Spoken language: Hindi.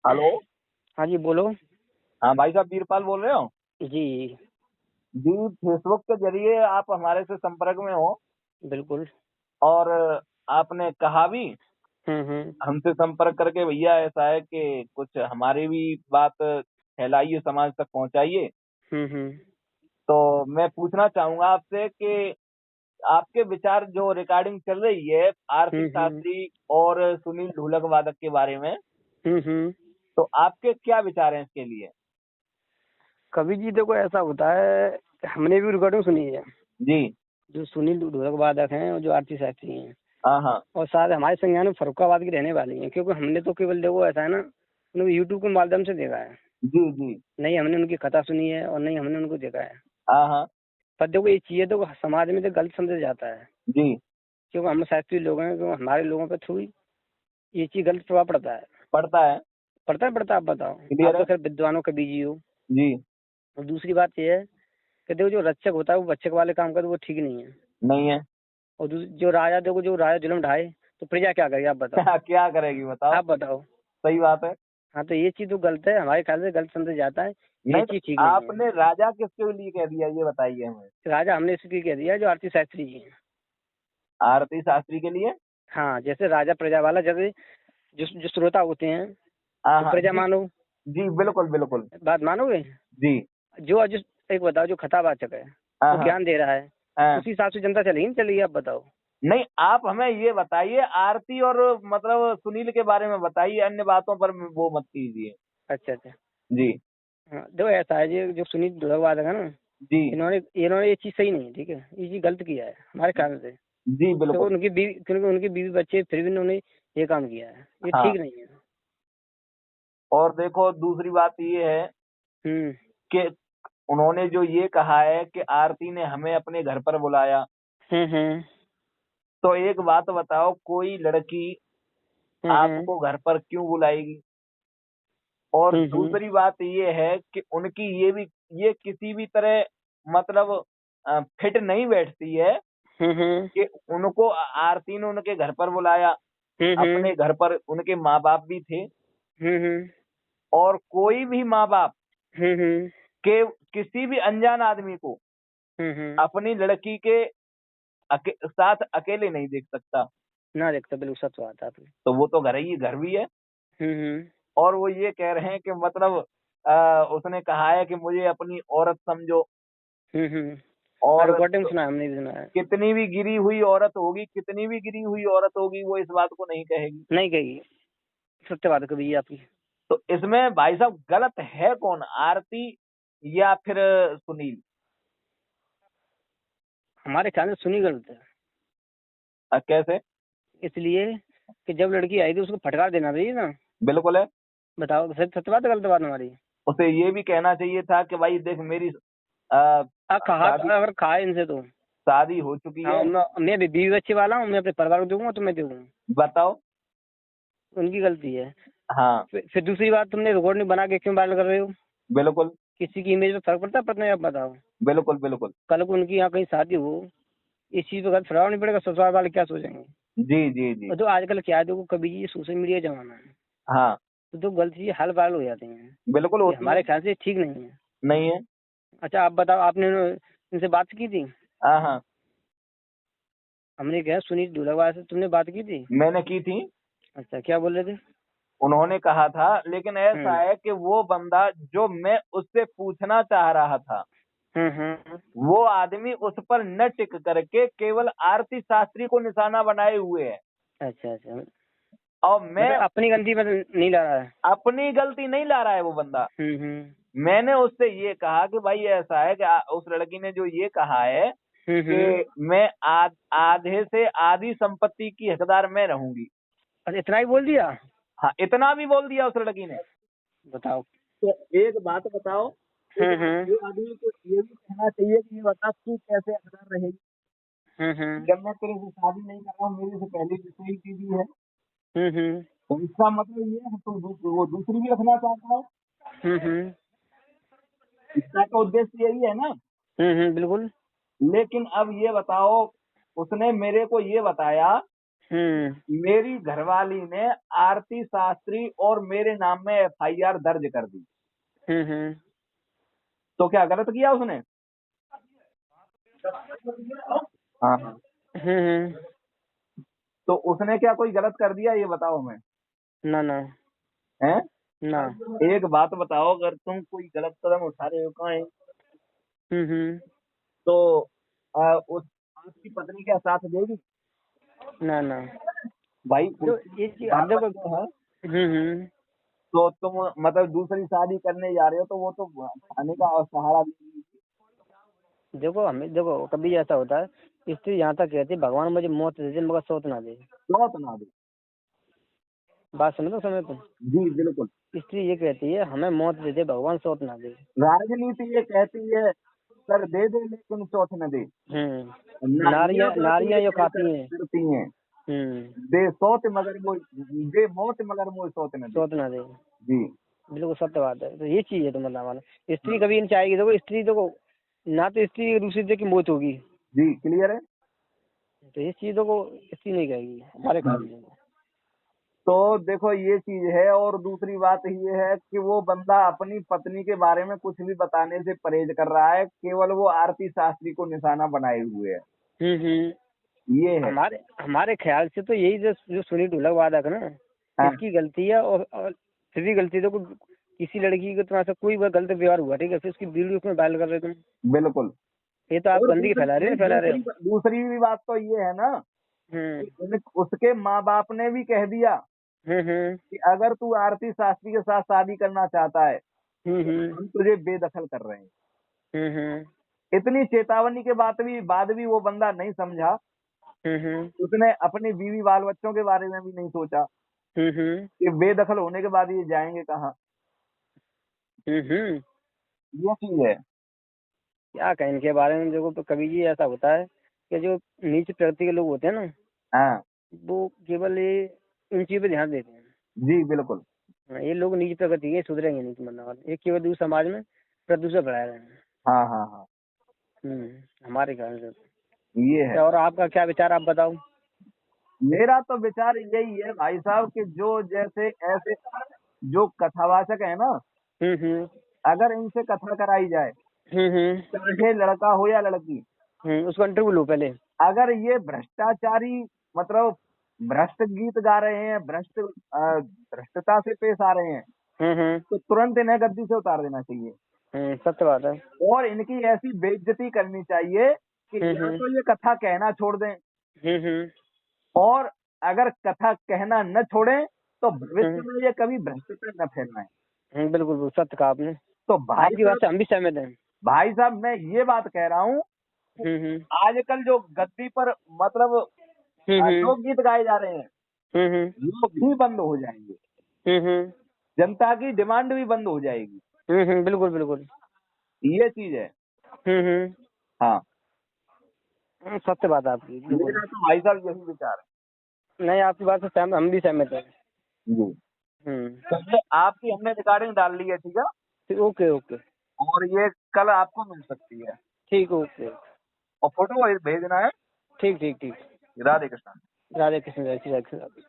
हेलो। हाँ जी, बोलो। हाँ भाई साहब, वीरपाल बोल रहे हो? जी, जी, फेसबुक के जरिए आप हमारे से संपर्क में हो बिल्कुल। और आपने कहा भी हुँ। हमसे संपर्क करके, भैया ऐसा है कि कुछ हमारी भी बात फैलाइए, समाज तक पहुंचाइए। हुँ। तो मैं पूछना चाहूंगा आपसे कि आपके विचार जो रिकॉर्डिंग चल रही है आरती हुँ। शास्त्री और सुनील ढोलक वादक के बारे में, हुँ। तो आपके क्या विचार हैं इसके लिए? कभी जी देखो ऐसा होता है, हमने भी रिकॉर्डिंग सुनी है, जी। जो सुनील ढोलक वादक हैं और जो आरती शास्त्री हैं। हाँ हाँ। और शायद हमारे संज्ञान में फर्रुखाबाद की रहने वाली हैं, क्योंकि हमने तो केवल देखो ऐसा है ना, उन्हें यूट्यूब के माध्यम से देखा है। जी जी। नहीं हमने उनकी कथा सुनी है और नहीं हमने उनको देखा है। हाँ हाँ। पर देखो ये चीज़ें तो समाज में तो गलत समझा जाता है, जी। क्योंकि हम शास्त्री लोग हैं, क्योंकि हमारे लोगों पर थोड़ी ये चीज़ गलत प्रभाव पड़ता है। पड़ता है। पड़ता है, आप बताओ। क्लियर आप है। तो खैर विद्वानों के बीजी हो। जी। और दूसरी बात यह है कि देखो जो रक्षक होता है वो बच्चक वाले काम करे, वो ठीक नहीं है। नहीं है। और जो राजा, देखो जो राजा जुल्म ढाए तो प्रजा क्या करेगी, आप बताओ। क्या करेगी बताओ। आप बताओ। सही बात है। हाँ, तो ये चीज तो गलत है, हमारे ख्याल से गलत समझा जाता है। ये नहीं तो चीज ठीक नहीं है। आपने राजा किसके लिए कह दिया, ये बताइए हमें। राजा हमने इसलिए कह दिया जो आरती शास्त्री जी हैं। आरती शास्त्री के लिए। हाँ, जैसे राजा प्रजा वाला, जैसे जो जो श्रोता होते हैं हाँ वो हाँ प्रजा जी। मानो। जी बिल्कुल बिल्कुल। बात मानोगे? जी। जो एक बताओ, जो कथावाचक है हाँ वो हाँ। ज्ञान दे रहा है, हाँ। उसी हिसाब से जनता चलेगी, नहीं चलेगी, आप बताओ। नहीं, आप हमें ये बताइए आरती और मतलब सुनील के बारे में बताइए, अन्य बातों पर वो मत कीजिए। अच्छा। जी। हाँ, देखो ऐसा है जी, जो सुनील ढोलकवादक है ना, जी। इन्होंने ये चीज सही नहीं है, ठीक है, ये चीज गलत किया है हमारे ख्याल से। जी बिल्कुल। क्योंकि उनकी बीवी बच्चे, फिर भी उन्होंने ये काम किया है, ये हाँ। ठीक नहीं है। और देखो दूसरी बात ये है हम्म। कि उन्होंने जो ये कहा है कि आरती ने हमें अपने घर पर बुलाया, हम्म। तो एक बात बताओ, कोई लड़की हम्म। आपको घर पर क्यों बुलाएगी? और हम्म। दूसरी बात ये है कि उनकी ये किसी भी तरह मतलब फिट नहीं बैठती है हम्म। कि उनको आरती ने उनके घर पर बुलाया। हम्म। अपने घर पर उनके माँ बाप भी थे, हम्म। और कोई भी माँ बाप हम्म। के किसी भी अनजान आदमी को हम्म। अपनी लड़की के साथ अकेले नहीं देख सकता। ना देखता, बिल्कुल सच बात है आपकी। तो वो तो घर भी है। हम्म। और वो ये कह रहे हैं कि मतलब उसने कहा है कि मुझे अपनी औरत समझो। हम्म। हाँ, और रिकॉर्डिंग सुना है, हमने भी सुना है। कितनी भी गिरी हुई औरत होगी, कितनी भी गिरी हुई औरत होगी, वो इस बात को नहीं कहेगी। नहीं कही, सत्य बात है कभी ये आपकी। तो इसमें भाई साहब गलत है कौन, आरती या फिर सुनील? हमारे ख्याल से सुनी गलत है। कैसे? इसलिए कि जब लड़की आई थी उसको फटकार देना चाहिए ना। बिल्कुल है। बताओ, सत्य बात है गलत बात हमारी? उसे ये भी कहना चाहिए था कि भाई देख, मेरी आ, कहा, शादी अगर खाए इनसे तो। शादी हो चुकी हाँ, है। मैं भी बीवी बच्चे वाला हूँ, मैं अपने परिवार को दूंगा तो मैं दूंगा। बताओ। उनकी गलती है। हाँ। फिर दूसरी बात, तुमने रिकॉर्ड नहीं बना के क्यों वायरल कर रहे हो? बिल्कुल किसी की इमेज पे फर्क पड़ता है, पता नहीं, आप बताओ। बिल्कुल। बिल्कुल। कल को उनकी यहाँ कहीं शादी हो, इस चीज पे गलत प्रभाव नहीं पड़ेगा, ससुराल वाले क्या सोचेंगे? जी जी जी। और तो आजकल क्या है, देखो कभी ये सोशल मीडिया जमाना है, हाँ। तो गलत चीजें हल वायरल हो जाती हैं। बिल्कुल ये होती है। हमारे ख्याल से ठीक नहीं है। नहीं है। अच्छा, आप बताओ, आपने इनसे बात की थी? हाँ हाँ। हमने कहा सुनील दूल्हा से तुमने बात की थी? मैंने की थी। अच्छा, क्या बोल रहे थे? उन्होंने कहा था, लेकिन ऐसा हम्म। है कि वो बंदा जो मैं उससे पूछना चाह रहा था, हम्म। वो आदमी उस पर न टिक करके केवल आरती शास्त्री को निशाना बनाए हुए है। अच्छा। और मैं मतलब अपनी गलती पर नहीं ला रहा है। अपनी गलती नहीं ला रहा है वो बंदा। हम्म। मैंने उससे ये कहा कि भाई ऐसा है कि उस लड़की ने जो ये कहा है हम्म। कि मैं आधे से आधी संपत्ति की हकदार मैं रहूंगी। अच्छा, इतना ही बोल दिया? हाँ, इतना भी बोल दिया उस लड़की ने। बताओ। तो एक बात बताओ, हम्म। वो आदमी को ये भी कहना चाहिए कि ये बता तू कैसे हकदार रहेगी, हम्म। जब मैं तेरे से शादी नहीं कर रहा हूँ, मेरे से पहले दूसरी की भी है। हम्म। तो इसका मतलब ये है कि तू वो दूसरी भी रखना चाहता है। हम्म। इसका तो उद्देश्य यही है ना। बिल्कुल। लेकिन अब ये बताओ, उसने मेरे को ये बताया मेरी घरवाली ने आरती शास्त्री और मेरे नाम में एफआईआर दर्ज कर दी, तो क्या गलत किया उसने? हाँ हाँ। तो उसने क्या कोई गलत कर दिया, ये बताओ हमें। ना ना हैं? ना। एक बात बताओ, अगर तुम कोई गलत कदम उठा रहे हो कहीं, तो उस आपकी पत्नी क्या साथ देगी? ना ना। भाई तो ये चीज अब बात देखो। है, तो तुम मतलब दूसरी शादी करने जा रहे हो, तो वो तो खाने का सहारा भी। देखो हमें देखो कभी ऐसा होता है, स्त्री यहाँ तक कहती है भगवान मुझे मौत दे दे मगर सौत ना दे। मौत ना दे। बात समझो समय तुम। जी बिल्कुल। स्त्री ये कहती है हमें मौत दे दे भगवान सौत ना दे। राजनीति ये कहती है सर दे दे लेकिन चौथ न दे। नारियां नारियां जो खाती हैं करती हैं दे सौत मगर वो दे मौत मगर वो सौत न दे। सौत ना दे। जी बिल्कुल सत्य बात है। तो ये चीज है तो मतलब हमारा स्त्री कभी नहीं चाहेगी। देखो स्त्री देखो ना तो स्त्री एक दूसरे से की मौत होगी। जी क्लियर है। तो इस चीजों को स्त्री नहीं कहेगी हमारे ख्याल से। तो देखो ये चीज है, और दूसरी बात ये है कि वो बंदा अपनी पत्नी के बारे में कुछ भी बताने से परहेज कर रहा है, केवल वो आरती शास्त्री को निशाना बनाए हुए है। ये है हमारे हमारे ख्याल से तो यही जो सुनील ढोलक वादक ना, हाँ। इसकी गलती है। और फिर भी गलती देखो किसी लड़की के तुम्हारे साथ कोई गलत व्यवहार हुआ, ठीक है, फिर उसकी वीडियो उसमें वायरल कर रहे तुम। बिल्कुल। ये तो आप और गंदगी फैला रहे हो, फैला रहे हो। दूसरी भी बात तो ये है ना, उसके माँ बाप ने भी कह दिया कि अगर तू आरती शास्त्री के साथ शादी करना चाहता है हम तुझे बेदखल कर रहे हैं। इतनी चेतावनी के बाद भी वो बंदा नहीं समझा। उसने अपनी बीवी बाल बच्चों के बारे में भी नहीं सोचा कि बेदखल होने के बाद ये जाएंगे कहाँ। ये चीज है। क्या कहें इनके बारे में। देखो तो कभी भी ऐसा होता है कि जो नीच प्रकृति के लोग होते हैं ना, हाँ वो केवल ये इन चीजों पे ध्यान देते हैं। जी बिल्कुल। हाँ, ये लोग नीच प्रकृति के सुधरेंगे नहीं मतलब ये केवल दूसरे समाज में प्रदूषण फैला रहे हैं। हाँ हाँ हाँ। हमारे ख्याल से। ये है। और आपका क्या विचार आप बताओ। मेरा तो विचार यही है भाई साहब कि जो जैसे ऐसे जो कथावाचक है ना, अगर इनसे कथा कराई जाए, चाहे लड़का हो या लड़की, उसको इंटरव्यू लो पहले। अगर ये भ्रष्टाचारी मतलब भ्रष्ट गीत गा रहे हैं, भ्रष्टता से पेश आ रहे हैं, तो तुरंत इन्हें गद्दी से उतार देना चाहिए। सत्य बात है। और इनकी ऐसी बेइज्जती करनी चाहिए कि या तो ये कथा कहना छोड़ दें, और अगर कथा कहना न छोड़ें तो भविष्य में ये कभी भ्रष्टाचार न फैलाएं। बिल्कुल सत्य कहा आपने। तो आपकी बात से हम भी सहमत हैं। भाई साहब मैं ये बात कह रहा हूँ, आजकल जो गद्दी पर मतलब लोक गीत गाए जा रहे हैं, वो भी बंद हो जाएंगे। जनता की डिमांड भी बंद हो जाएगी। बिल्कुल बिल्कुल ये चीज है। हाँ सत्य बात है आपकी। मेरा तो भाई साहब यही विचार है। नहीं आपकी बात से सहमत, हम भी सहमत हैं। जी चलिए, आपकी हमने रिकॉर्डिंग डाल ली है, ठीक है। Okay okay. और ये कल आपको मिल सकती है। ठीक ओके। और फोटो भेजना है। ठीक ठीक ठीक। राधे कृष्ण। राधे कृष्ण। जय श्री राधे।